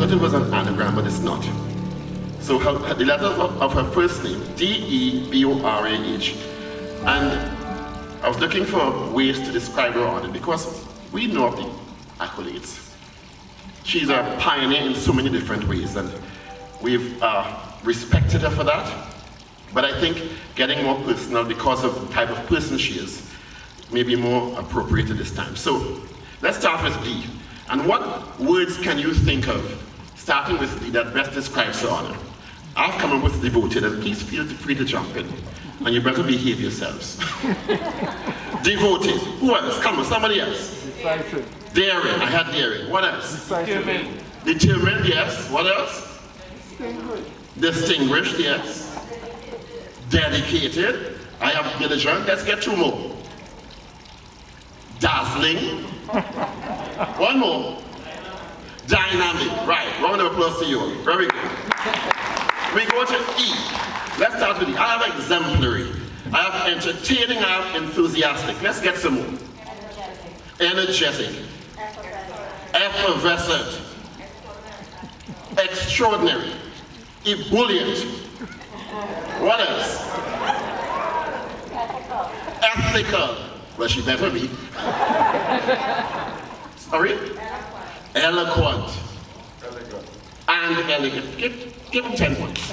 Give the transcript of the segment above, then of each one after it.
thought it was an anagram, but it's not. So the letters of her first name, D-E-B-O-R-A-H. And I was looking for ways to describe her on it because we know of the accolades. She's a pioneer in so many different ways, and we've respected her for that. But I think getting more personal because of the type of person she is may be more appropriate at this time. So let's start with D. And what words can you think of, starting with D, that best describes her honor? I've come up with devoted, and please feel free to jump in. And you better behave yourselves. Devoted. Who else? Come on, somebody else. Decisive. Daring. I had daring. What else? Determined. Determined, yes. What else? Distinguished. Distinguished, yes. Dedicated. I have diligent. Let's get two more. Dazzling. One more. Dynamic. Right. Round of applause to you. Very good. We go to E. Let's start with E. I have exemplary. I have entertaining. I have enthusiastic. Let's get some more. Energetic. Effervescent. Extraordinary. Ebullient. What else? Ethical. Well, she better be. Sorry? Eloquent. And elegant. Give him 10 points.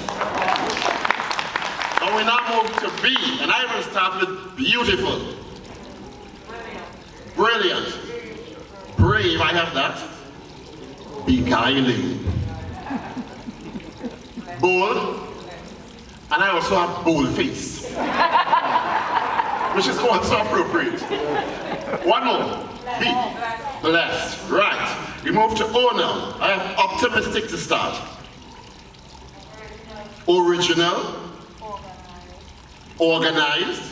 And we now move to B, and I will start with beautiful. Brilliant. Brave, I have that. Beguiling. Bold. And I also have bold face. Which is also appropriate. One more. B. Blessed. Right. We move to O now. I have optimistic to start. Original. Organized.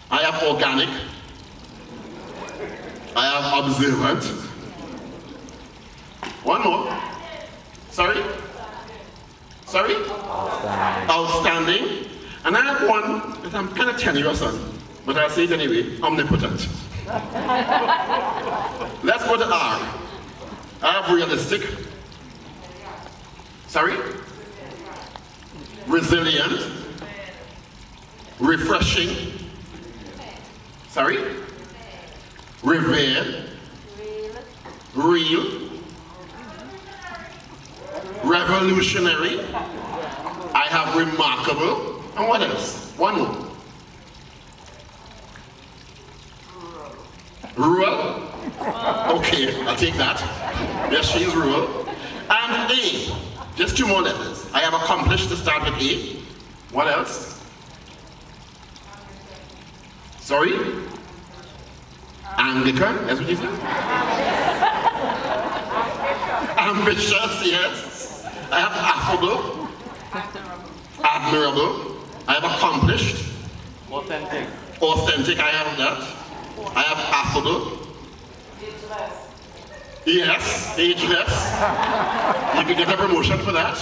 I have organic. I have observant. One more. Sorry? Sorry? Outstanding. And I have one that I'm kind of tenuous on, but I'll say it anyway, omnipotent. Let's go to R. I have realistic. Sorry? Resilient. Refreshing. Sorry? Revered. Real. Revolutionary. I have remarkable. And what else? One more. Rural. Okay, I'll take that. Yes, she's rural. And A. Just two more letters. I have accomplished to start with A. What else? Sorry? Anglican, that's what you said? Ambitious, yes. I have affable. Admirable. I have accomplished. Authentic. Authentic, I have that. I have affable. Yes, ageless. You can get a promotion for that.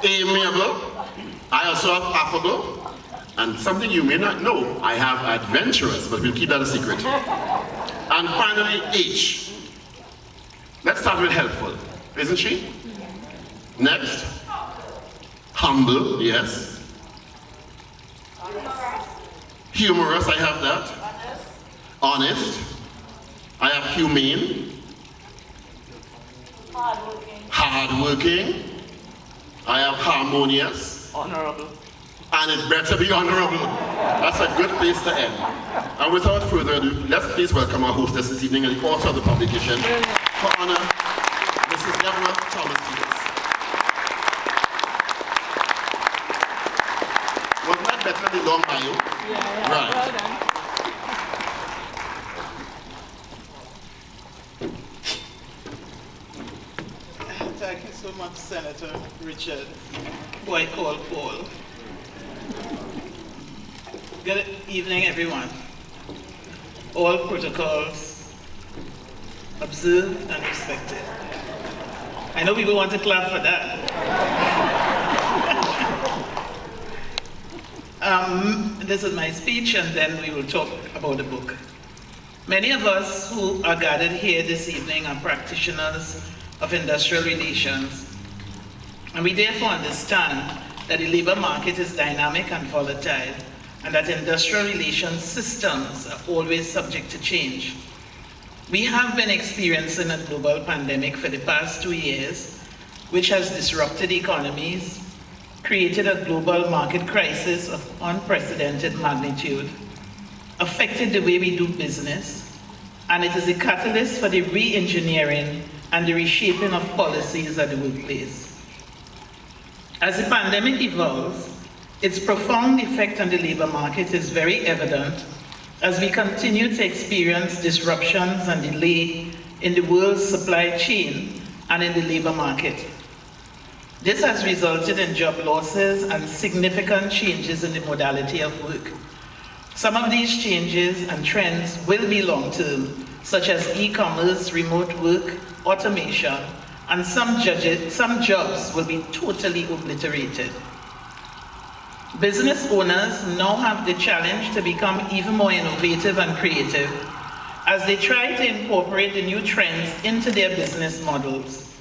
Amiable. I also have affable. And something you may not know, I have adventurous, but we'll keep that a secret. And finally, H. Let's start with helpful, isn't she? Next. Humble, yes. Humorous, I have that. Honest. I have humane. Hardworking. I have harmonious. Honorable. And it better be honorable. That's a good place to end. And without further ado, let's please welcome our hostess this evening and the author of the publication. For honor, Mrs. Deborah Thomas-Felix. Wasn't that better than the long bio? Yeah, right. Well done. Thank you so much, Senator Richard, who I call Paul. Good evening, everyone. All protocols observed and respected. I know people want to clap for that. This is my speech, and then we will talk about the book. Many of us who are gathered here this evening are practitioners of industrial relations, and we therefore understand that the labor market is dynamic and volatile, and that industrial relations systems are always subject to change. We have been experiencing a global pandemic for the past 2 years, which has disrupted economies, created a global market crisis of unprecedented magnitude, affected the way we do business, and it is a catalyst for the re-engineering and the reshaping of policies at the workplace. As the pandemic evolves, its profound effect on the labor market is very evident as we continue to experience disruptions and delay in the world's supply chain and in the labor market. This has resulted in job losses and significant changes in the modality of work. Some of these changes and trends will be long-term, such as e-commerce, remote work, automation, and some jobs will be totally obliterated. Business owners now have the challenge to become even more innovative and creative as they try to incorporate the new trends into their business models.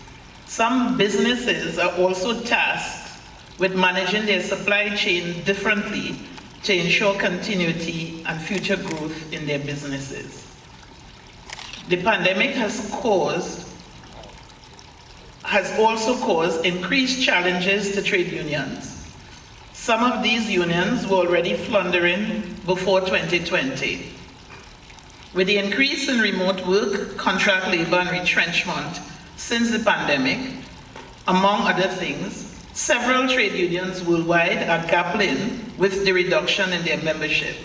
Some businesses are also tasked with managing their supply chain differently to ensure continuity and future growth in their businesses. The pandemic has also caused increased challenges to trade unions. Some of these unions were already floundering before 2020. With the increase in remote work, contract labor, and retrenchment since the pandemic, among other things, several trade unions worldwide are grappling with the reduction in their membership.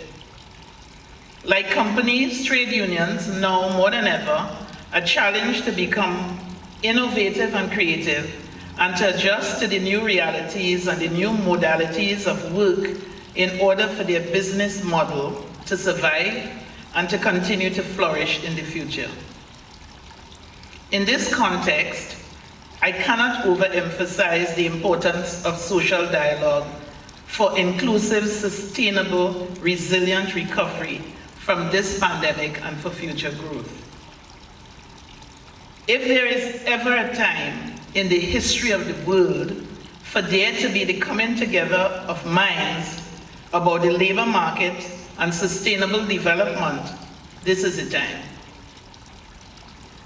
Like companies, trade unions now more than ever are challenged to become innovative and creative and to adjust to the new realities and the new modalities of work in order for their business model to survive and to continue to flourish in the future. In this context, I cannot overemphasize the importance of social dialogue for inclusive, sustainable, resilient recovery from this pandemic and for future growth. If there is ever a time in the history of the world for there to be the coming together of minds about the labor market and sustainable development, this is the time.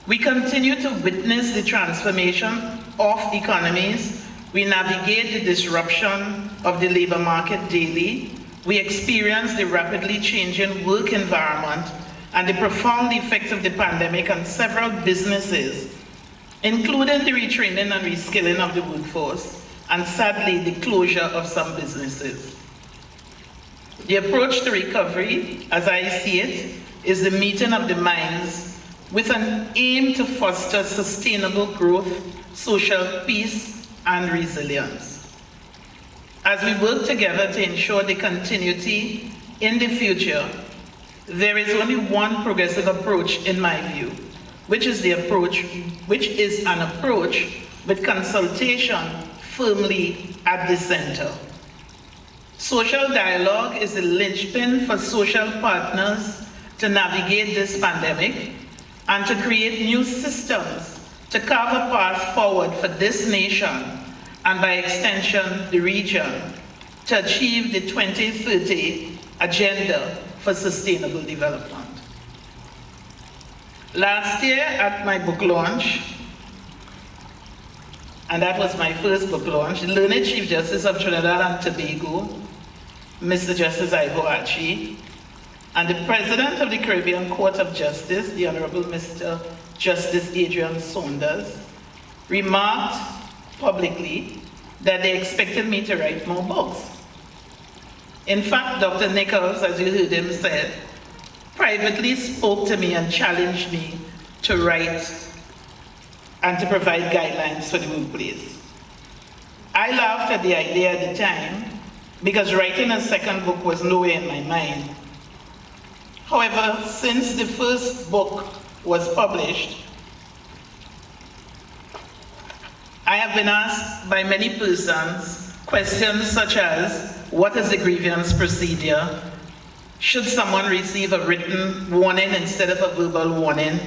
We continue to witness the transformation of economies. We navigate the disruption of the labor market daily. We experience the rapidly changing work environment and the profound effect of the pandemic on several businesses, including the retraining and reskilling of the workforce, and sadly, the closure of some businesses. The approach to recovery, as I see it, is the meeting of the minds with an aim to foster sustainable growth, social peace, and resilience. As we work together to ensure the continuity in the future, there is only one progressive approach in my view, which is an approach with consultation firmly at the center. Social dialogue is the linchpin for social partners to navigate this pandemic and to create new systems to carve a path forward for this nation and by extension the region to achieve the 2030 agenda for sustainable development. Last year at my book launch, and that was my first book launch, the learned Chief Justice of Trinidad and Tobago, Mr. Justice Ivo, and the President of the Caribbean Court of Justice, the Honorable Mr. Justice Adrian Saunders, remarked publicly that they expected me to write more books. In fact, Dr. Nichols, as you heard him say, privately spoke to me and challenged me to write and to provide guidelines for the workplace. I laughed at the idea at the time because writing a second book was nowhere in my mind. However, since the first book was published, I have been asked by many persons questions such as, what is the grievance procedure? Should someone receive a written warning instead of a verbal warning?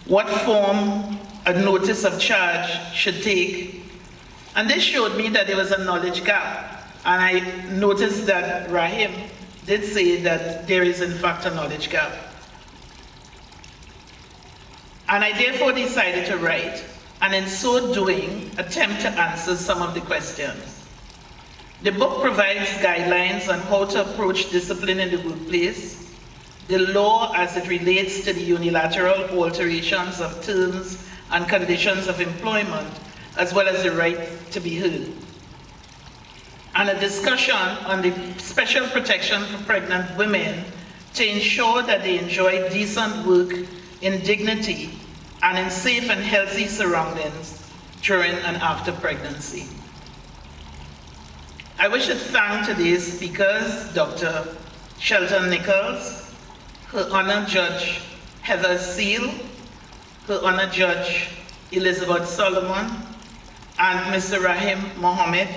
What form a notice of charge should take? And this showed me that there was a knowledge gap. And I noticed that Rahim did say that there is in fact a knowledge gap. And I therefore decided to write, and in so doing, attempt to answer some of the questions. The book provides guidelines on how to approach discipline in the workplace, the law as it relates to the unilateral alterations of terms and conditions of employment, as well as the right to be heard, and a discussion on the special protection for pregnant women to ensure that they enjoy decent work in dignity and in safe and healthy surroundings during and after pregnancy. I wish to thank today's speakers, Dr. Shelton Nichols, Her Honor Judge Heather Seal, Her Honor Judge Elizabeth Solomon, and Mr. Rahim Mohammed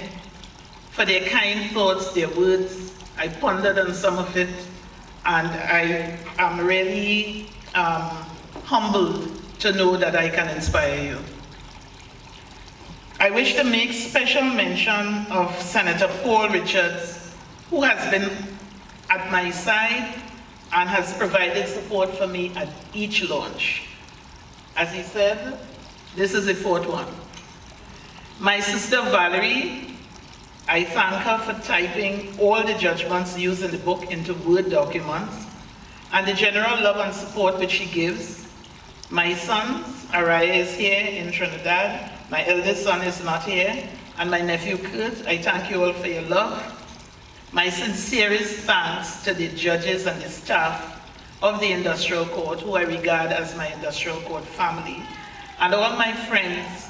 for their kind thoughts, their words. I pondered on some of it, and I am really humbled to know that I can inspire you. I wish to make special mention of Senator Paul Richards, who has been at my side and has provided support for me at each launch. As he said, this is the fourth one. My sister Valerie, I thank her for typing all the judgments used in the book into Word documents and the general love and support which she gives. My sons, Araya is here in Trinidad, my eldest son is not here, and my nephew Kurt, I thank you all for your love. My sincerest thanks to the judges and the staff of the Industrial Court, who I regard as my Industrial Court family, and all my friends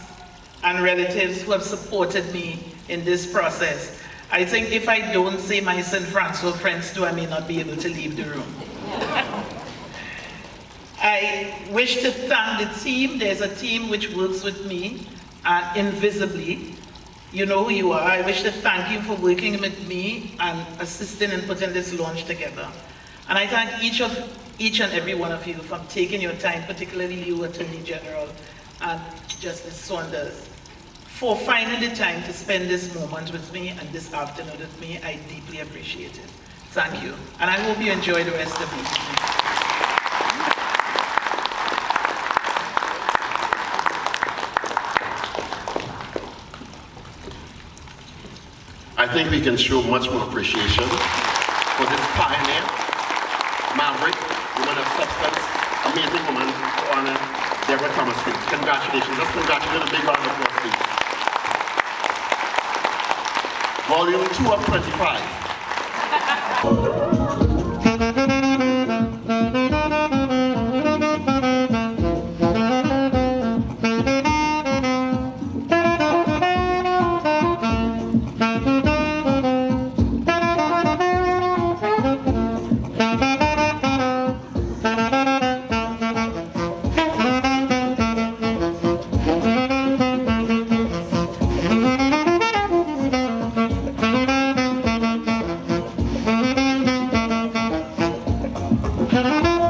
and relatives who have supported me in this process. I think if I don't say my St. Francois friends too, I may not be able to leave the room. I wish to thank the team. There's a team which works with me invisibly. You know who you are. I wish to thank you for working with me and assisting in putting this launch together. And I thank each and every one of you for taking your time, particularly you, Attorney General, and Justice Saunders, for finding the time to spend this moment with me and this afternoon with me. I deeply appreciate it. Thank you. And I hope you enjoy the rest of the evening. I think we can show much more appreciation for this pioneer, maverick, woman of substance, amazing woman, Honor Deborah Thomas-Felix. Congratulations. Let's congratulate a big round of applause, please. Volume 2 of 25. Thank you.